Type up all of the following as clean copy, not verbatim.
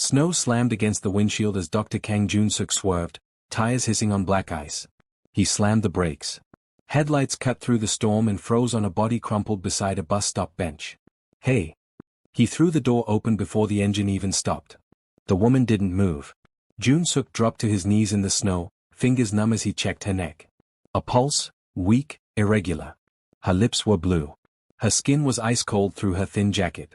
Snow slammed against the windshield as Dr. Kang Joon-Seok swerved, tires hissing on black ice. He slammed the brakes. Headlights cut through the storm and froze on a body crumpled beside a bus stop bench. "Hey!" He threw the door open before the engine even stopped. The woman didn't move. Joon-Seok dropped to his knees in the snow, fingers numb as he checked her neck. A pulse, weak, irregular. Her lips were blue. Her skin was ice cold through her thin jacket.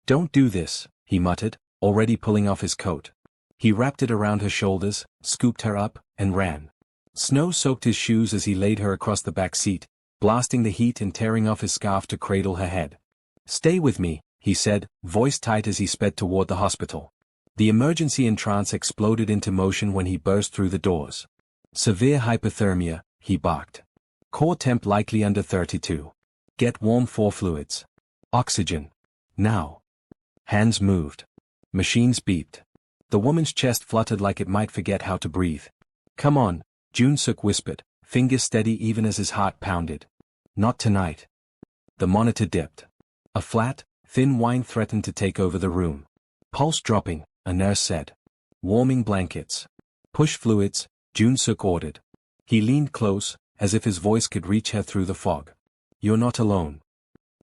"Don't do this," he muttered, already pulling off his coat. He wrapped it around her shoulders, scooped her up, and ran. Snow soaked his shoes as he laid her across the back seat, blasting the heat and tearing off his scarf to cradle her head. "Stay with me," he said, voice tight as he sped toward the hospital. The emergency entrance exploded into motion when he burst through the doors. "Severe hypothermia," he barked. "Core temp likely under 32. Get warm 4 fluids. Oxygen. Now." Hands moved. Machines beeped. The woman's chest fluttered like it might forget how to breathe. "Come on," Joon-Seok whispered, fingers steady even as his heart pounded. "Not tonight." The monitor dipped. A flat, thin whine threatened to take over the room. "Pulse dropping," a nurse said. "Warming blankets. Push fluids," Joon-Seok ordered. He leaned close, as if his voice could reach her through the fog. "You're not alone."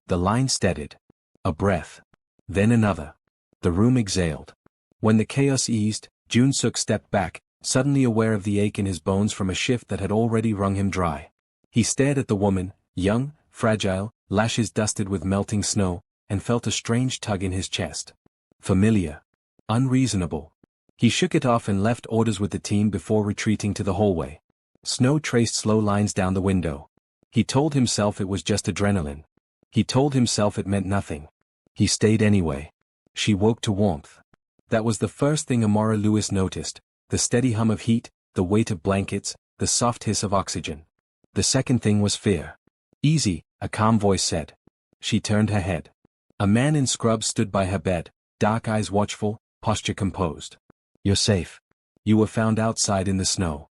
The line steadied. A breath. Then another. The room exhaled. When the chaos eased, Joon-Seok stepped back, suddenly aware of the ache in his bones from a shift that had already wrung him dry. He stared at the woman, young, fragile, lashes dusted with melting snow, and felt a strange tug in his chest. Familiar. Unreasonable. He shook it off and left orders with the team before retreating to the hallway. Snow traced slow lines down the window. He told himself it was just adrenaline. He told himself it meant nothing. He stayed anyway. She woke to warmth. That was the first thing Amara Lewis noticed, the steady hum of heat, the weight of blankets, the soft hiss of oxygen. The second thing was fear. "Easy," a calm voice said. She turned her head. A man in scrubs stood by her bed, dark eyes watchful, posture composed. "You're safe. You were found outside in the snow."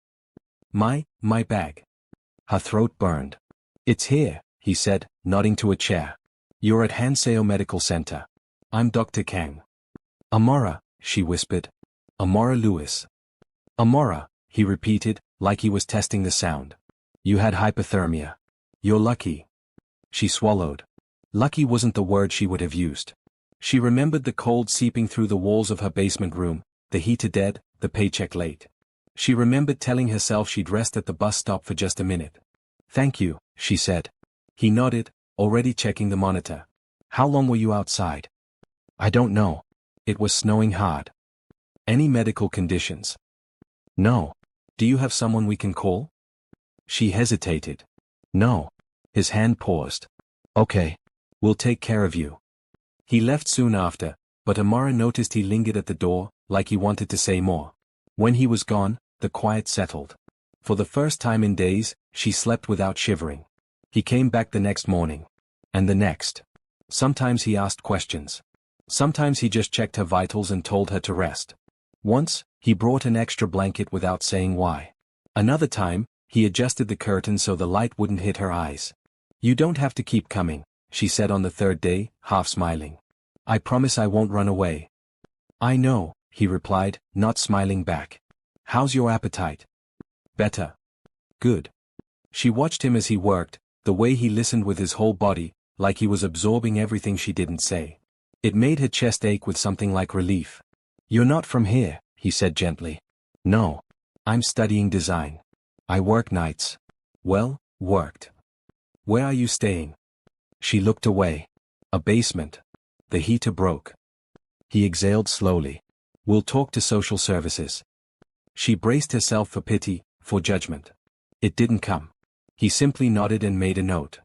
My bag." Her throat burned. "It's here," he said, nodding to a chair. "You're at Hanseo Medical Center. I'm Dr. Kang." "Amara," she whispered. "Amara Lewis." "Amara," he repeated, like he was testing the sound. "You had hypothermia. You're lucky." She swallowed. Lucky wasn't the word she would have used. She remembered the cold seeping through the walls of her basement room, the heater dead, the paycheck late. She remembered telling herself she'd rest at the bus stop for just a minute. "Thank you," she said. He nodded, already checking the monitor. "How long were you outside?" "I don't know. It was snowing hard." "Any medical conditions?" "No." "Do you have someone we can call?" She hesitated. "No." His hand paused. "Okay. We'll take care of you." He left soon after, but Amara noticed he lingered at the door, like he wanted to say more. When he was gone, the quiet settled. For the first time in days, she slept without shivering. He came back the next morning. And the next. Sometimes he asked questions. Sometimes he just checked her vitals and told her to rest. Once, he brought an extra blanket without saying why. Another time, he adjusted the curtain so the light wouldn't hit her eyes. "You don't have to keep coming," she said on the third day, half smiling. "I promise I won't run away." "I know," he replied, not smiling back. "How's your appetite?" "Better." "Good." She watched him as he worked, the way he listened with his whole body, like he was absorbing everything she didn't say. It made her chest ache with something like relief. "You're not from here," he said gently. "No. I'm studying design. I work nights." "Well, worked. Where are you staying?" She looked away. "A basement. The heater broke." He exhaled slowly. "We'll talk to social services." She braced herself for pity, for judgment. It didn't come. He simply nodded and made a note.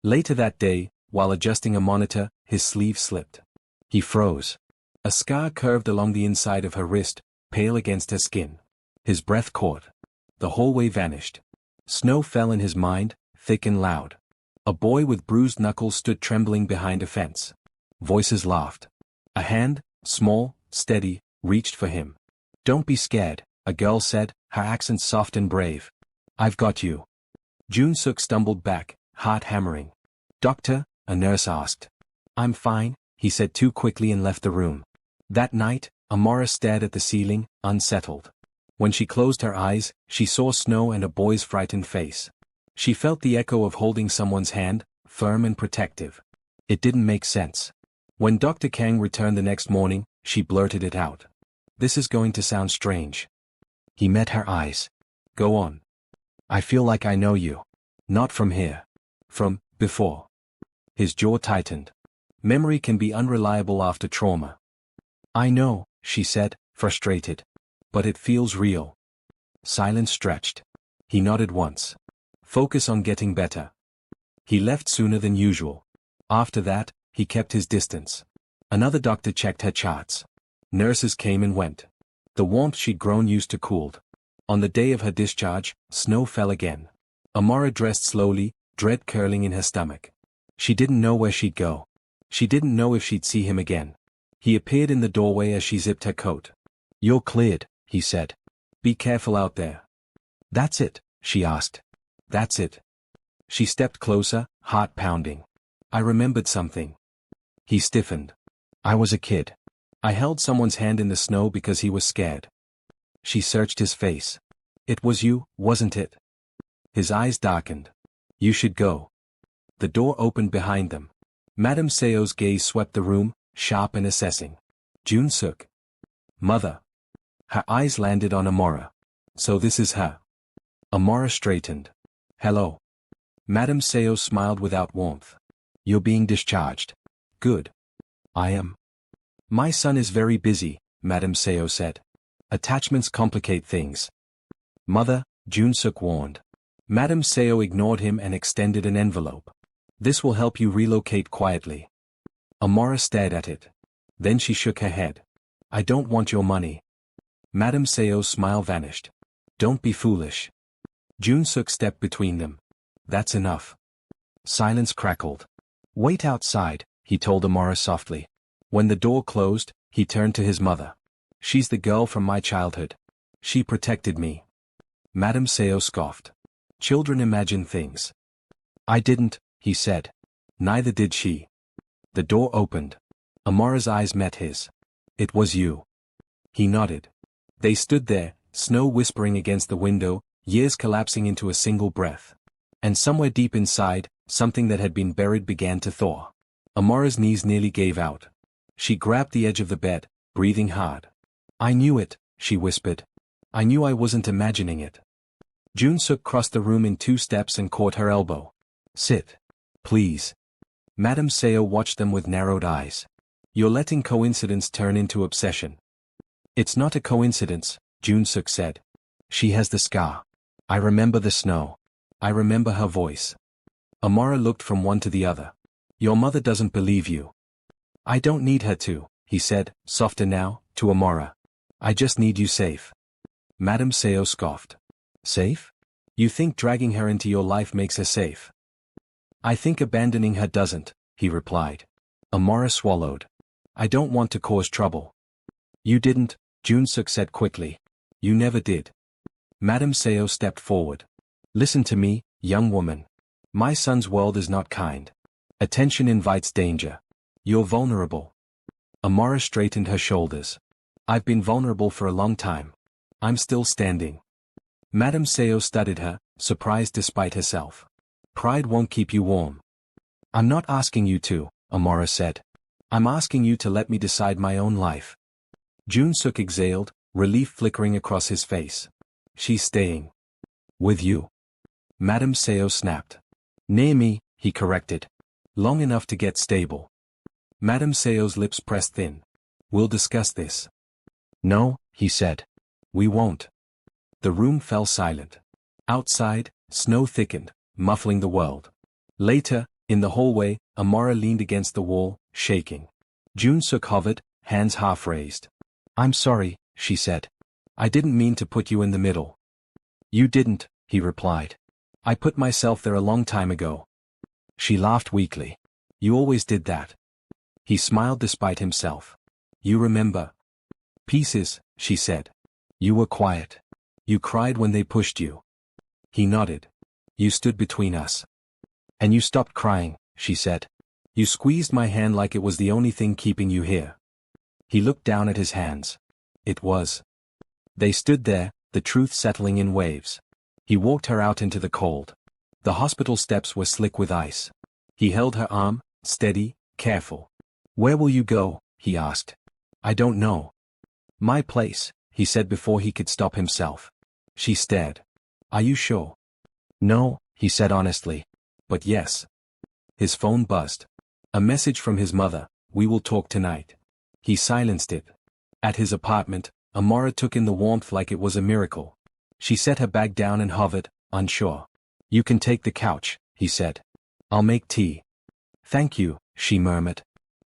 Later that day, while adjusting a monitor, his sleeve slipped. He froze. A scar curved along the inside of her wrist, pale against her skin. His breath caught. The hallway vanished. Snow fell in his mind, thick and loud. A boy with bruised knuckles stood trembling behind a fence. Voices laughed. A hand, small, steady, reached for him. "Don't be scared," a girl said, her accent soft and brave. "I've got you." Joon-Seok stumbled back, heart hammering. "Doctor?" a nurse asked. "I'm fine," he said too quickly and left the room. That night, Amara stared at the ceiling, unsettled. When she closed her eyes, she saw snow and a boy's frightened face. She felt the echo of holding someone's hand, firm and protective. It didn't make sense. When Dr. Kang returned the next morning, she blurted it out. "This is going to sound strange." He met her eyes. "Go on." "I feel like I know you. Not from here. From before." His jaw tightened. Memory can be unreliable after trauma. "I know," she said, frustrated. "But it feels real." Silence stretched. He nodded once. "Focus on getting better." He left sooner than usual. After that, he kept his distance. Another doctor checked her charts. Nurses came and went. The warmth she'd grown used to cooled. On the day of her discharge, snow fell again. Amara dressed slowly, dread curling in her stomach. She didn't know where she'd go. She didn't know if she'd see him again. He appeared in the doorway as she zipped her coat. "You're cleared," he said. "Be careful out there." "That's it?" she asked. "That's it." She stepped closer, heart pounding. "I remembered something." He stiffened. "I was a kid. I held someone's hand in the snow because he was scared." She searched his face. "It was you, wasn't it?" His eyes darkened. "You should go." The door opened behind them. Madame Seo's gaze swept the room, sharp and assessing. "Joon-Seok." "Mother." Her eyes landed on Amara. "So this is her." Amara straightened. "Hello." Madame Seo smiled without warmth. "You're being discharged. Good." "I am." "My son is very busy," Madame Seo said. "Attachments complicate things." "Mother," Joon-Seok warned. Madame Seo ignored him and extended an envelope. "This will help you relocate quietly." Amara stared at it. Then she shook her head. "I don't want your money." Madame Seo's smile vanished. "Don't be foolish." Joon-Seok stepped between them. "That's enough." Silence crackled. "Wait outside," he told Amara softly. When the door closed, he turned to his mother. "She's the girl from my childhood. She protected me." Madame Seo scoffed. "Children imagine things." "I didn't," he said. "Neither did she." The door opened. Amara's eyes met his. "It was you." He nodded. They stood there, snow whispering against the window, years collapsing into a single breath. And somewhere deep inside, something that had been buried began to thaw. Amara's knees nearly gave out. She grabbed the edge of the bed, breathing hard. "I knew it," she whispered. "I knew I wasn't imagining it." Joon-Seok crossed the room in 2 steps and caught her elbow. "Sit. Please." Madame Seo watched them with narrowed eyes. "You're letting coincidence turn into obsession." "It's not a coincidence," Joon-Seok said. "She has the scar. I remember the snow. I remember her voice." Amara looked from one to the other. "Your mother doesn't believe you." "I don't need her to," he said, softer now, to Amara. "I just need you safe." Madame Seo scoffed. "Safe? You think dragging her into your life makes her safe?" "I think abandoning her doesn't," he replied. Amara swallowed. "I don't want to cause trouble." "You didn't," Joon-Seok said quickly. "You never did." Madame Seo stepped forward. "Listen to me, young woman. My son's world is not kind. Attention invites danger. You're vulnerable." Amara straightened her shoulders. "I've been vulnerable for a long time. I'm still standing." Madame Seo studied her, surprised despite herself. "Pride won't keep you warm." "I'm not asking you to," Amara said. "I'm asking you to let me decide my own life." Joon-Seok exhaled, relief flickering across his face. "She's staying." "With you." Madame Seo snapped. "Near me," he corrected. "Long enough to get stable." Madame Seo's lips pressed thin. "We'll discuss this." "No," he said. "We won't." The room fell silent. Outside, snow thickened, muffling the world. Later, in the hallway, Amara leaned against the wall, shaking. Joon-Seok hovered, hands half raised. "I'm sorry," she said. "I didn't mean to put you in the middle." "You didn't," he replied. "I put myself there a long time ago." She laughed weakly. "You always did that." He smiled despite himself. "You remember." "Pieces," she said. "You were quiet. You cried when they pushed you." He nodded. "You stood between us." "And you stopped crying," she said. "You squeezed my hand like it was the only thing keeping you here." He looked down at his hands. It was. They stood there, the truth settling in waves. He walked her out into the cold. The hospital steps were slick with ice. He held her arm, steady, careful. "Where will you go?" he asked. "I don't know." "My place," he said before he could stop himself. She stared. "Are you sure?" "No," he said honestly. "But yes." His phone buzzed. A message from his mother, "We will talk tonight." He silenced it. At his apartment, Amara took in the warmth like it was a miracle. She set her bag down and hovered, unsure. "You can take the couch," he said. "I'll make tea." "Thank you," she murmured.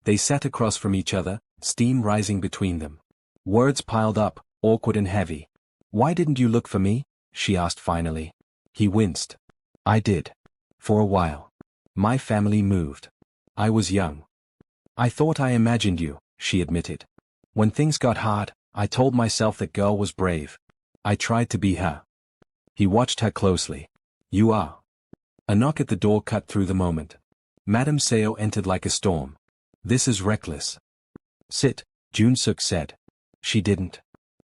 They sat across from each other, steam rising between them. Words piled up, awkward and heavy. "Why didn't you look for me?" she asked finally. He winced. "I did. For a while. My family moved. I was young. I thought I imagined you," she admitted. "When things got hard, I told myself that girl was brave. I tried to be her." He watched her closely. "You are." A knock at the door cut through the moment. Madame Seo entered like a storm. "This is reckless." "Sit," Joon-Seok said. She didn't.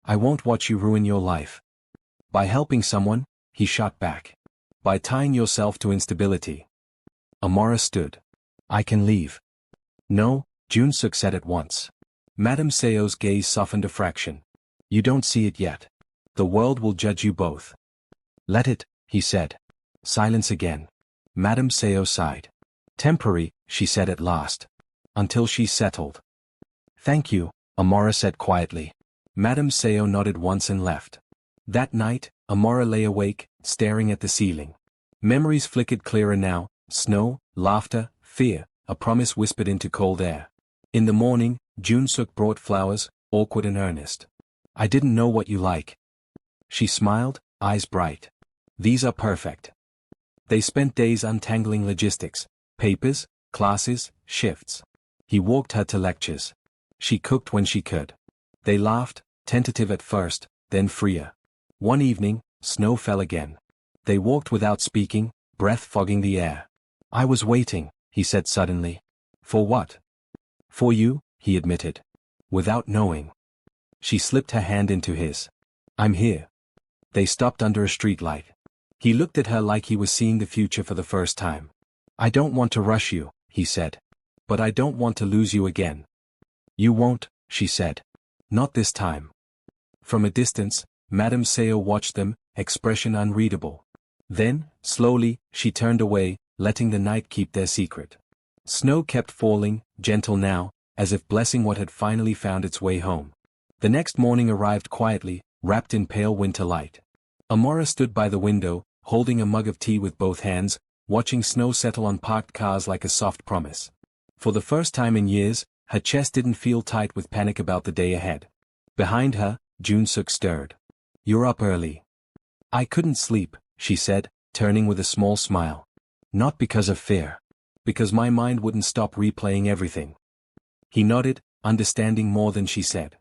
"I won't watch you ruin your life." "By helping someone," he shot back. "By tying yourself to instability." Amara stood. "I can leave." "No," Joon-Seok said at once. Madame Seo's gaze softened a fraction. "You don't see it yet. The world will judge you both." "Let it," he said. Silence again. Madame Seo sighed. "Temporary," she said at last. "Until she's settled." "Thank you," Amara said quietly. Madame Seo nodded once and left. That night, Amara lay awake, staring at the ceiling. Memories flickered clearer now, snow, laughter, fear, a promise whispered into cold air. In the morning, Joon-Seok brought flowers, awkward and earnest. "I didn't know what you like." She smiled, eyes bright. "These are perfect." They spent days untangling logistics, papers, classes, shifts. He walked her to lectures. She cooked when she could. They laughed, tentative at first, then freer. One evening, snow fell again. They walked without speaking, breath fogging the air. "I was waiting," he said suddenly. "For what?" "For you," he admitted. Without knowing. She slipped her hand into his. "I'm here." They stopped under a streetlight. He looked at her like he was seeing the future for the first time. "I don't want to rush you," he said. "But I don't want to lose you again." "You won't," she said. "Not this time." From a distance, Madame Seo watched them, expression unreadable. Then, slowly, she turned away, letting the night keep their secret. Snow kept falling, gentle now, as if blessing what had finally found its way home. The next morning arrived quietly, wrapped in pale winter light. Amara stood by the window, holding a mug of tea with both hands, watching snow settle on parked cars like a soft promise. For the first time in years, her chest didn't feel tight with panic about the day ahead. Behind her, Joon-Seok stirred. "You're up early." "I couldn't sleep," she said, turning with a small smile. "Not because of fear. Because my mind wouldn't stop replaying everything." He nodded, understanding more than she said.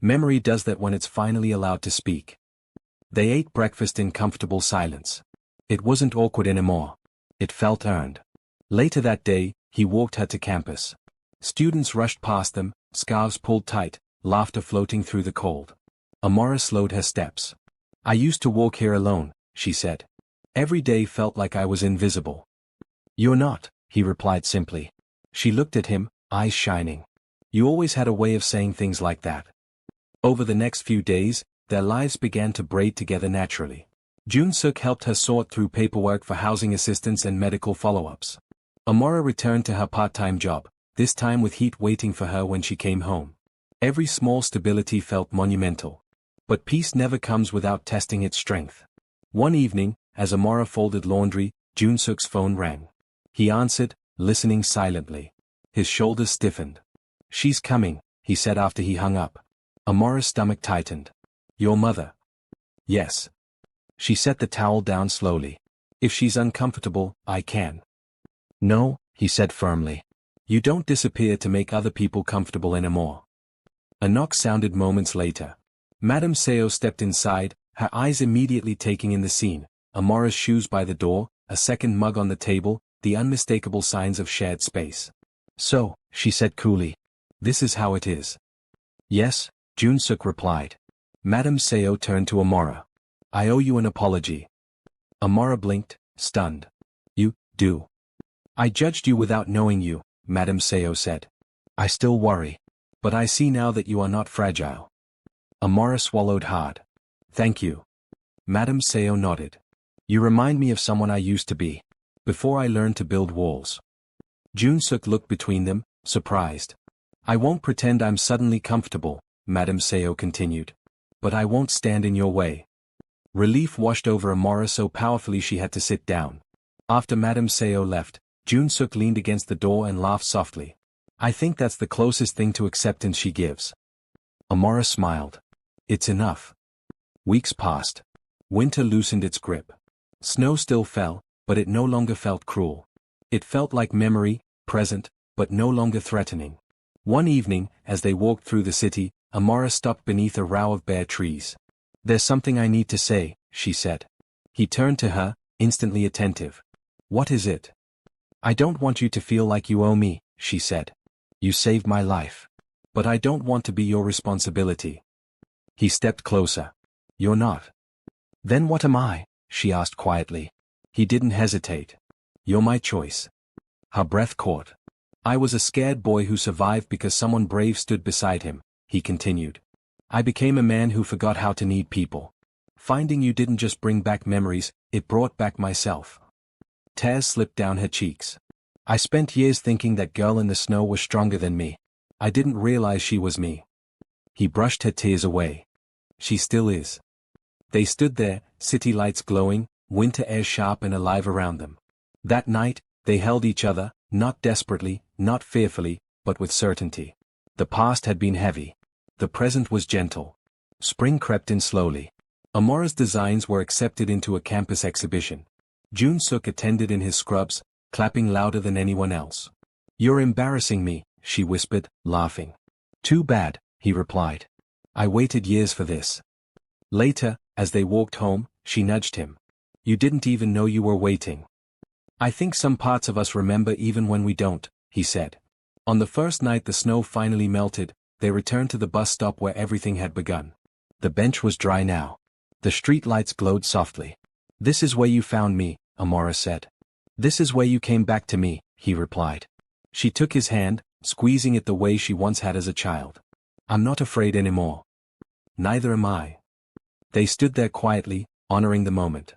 Memory does that when it's finally allowed to speak. They ate breakfast in comfortable silence. It wasn't awkward anymore. It felt earned. Later that day, he walked her to campus. Students rushed past them, scarves pulled tight, laughter floating through the cold. Amara slowed her steps. "I used to walk here alone," she said. "Every day felt like I was invisible." "You're not," he replied simply. She looked at him, eyes shining. "You always had a way of saying things like that." Over the next few days, their lives began to braid together naturally. Joon-Seok helped her sort through paperwork for housing assistance and medical follow-ups. Amara returned to her part-time job, this time with heat waiting for her when she came home. Every small stability felt monumental. But peace never comes without testing its strength. One evening, as Amara folded laundry, Joon-Seok's phone rang. He answered, listening silently. His shoulders stiffened. "She's coming," he said after he hung up. Amara's stomach tightened. "Your mother?" "Yes." She set the towel down slowly. "If she's uncomfortable, I can." "No," he said firmly. "You don't disappear to make other people comfortable anymore." A knock sounded moments later. Madame Seo stepped inside, her eyes immediately taking in the scene, Amara's shoes by the door, a second mug on the table, the unmistakable signs of shared space. "So," she said coolly. "This is how it is." Yes, Joon-Seok replied. Madame Seo turned to Amara. I owe you an apology. Amara blinked, stunned. You do. I judged you without knowing you, Madame Seo said. I still worry. But I see now that you are not fragile. Amara swallowed hard. Thank you. Madame Seo nodded. You remind me of someone I used to be. Before I learned to build walls. Joon-Seok looked between them, surprised. I won't pretend I'm suddenly comfortable, Madame Seo continued. But I won't stand in your way. Relief washed over Amara so powerfully she had to sit down. After Madame Seo left, Joon-Seok leaned against the door and laughed softly. I think that's the closest thing to acceptance she gives. Amara smiled. It's enough. Weeks passed. Winter loosened its grip. Snow still fell, but it no longer felt cruel. It felt like memory, present, but no longer threatening. One evening, as they walked through the city, Amara stopped beneath a row of bare trees. There's something I need to say, she said. He turned to her, instantly attentive. What is it? I don't want you to feel like you owe me, she said. You saved my life. But I don't want to be your responsibility. He stepped closer. You're not. Then what am I? She asked quietly. He didn't hesitate. You're my choice. Her breath caught. I was a scared boy who survived because someone brave stood beside him, he continued. I became a man who forgot how to need people. Finding you didn't just bring back memories, it brought back myself. Tears slipped down her cheeks. I spent years thinking that girl in the snow was stronger than me. I didn't realize she was me. He brushed her tears away. She still is. They stood there, city lights glowing, winter air sharp and alive around them. That night, they held each other, not desperately, not fearfully, but with certainty. The past had been heavy. The present was gentle. Spring crept in slowly. Amara's designs were accepted into a campus exhibition. Joon-Seok attended in his scrubs, clapping louder than anyone else. You're embarrassing me, she whispered, laughing. Too bad, he replied. I waited years for this. Later, as they walked home, she nudged him. You didn't even know you were waiting. I think some parts of us remember even when we don't, he said. On the first night the snow finally melted, they returned to the bus stop where everything had begun. The bench was dry now. The street lights glowed softly. This is where you found me, Amara said. This is where you came back to me, he replied. She took his hand, squeezing it the way she once had as a child. I'm not afraid anymore. Neither am I. They stood there quietly, honoring the moment.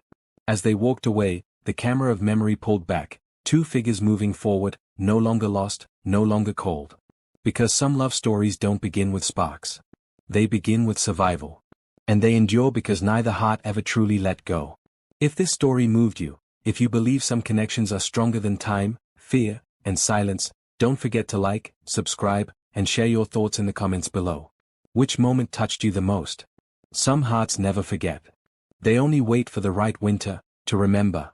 As they walked away, the camera of memory pulled back, two figures moving forward, no longer lost, no longer cold. Because some love stories don't begin with sparks. They begin with survival. And they endure because neither heart ever truly let go. If this story moved you, if you believe some connections are stronger than time, fear, and silence, don't forget to like, subscribe, and share your thoughts in the comments below. Which moment touched you the most? Some hearts never forget. They only wait for the right winter to remember.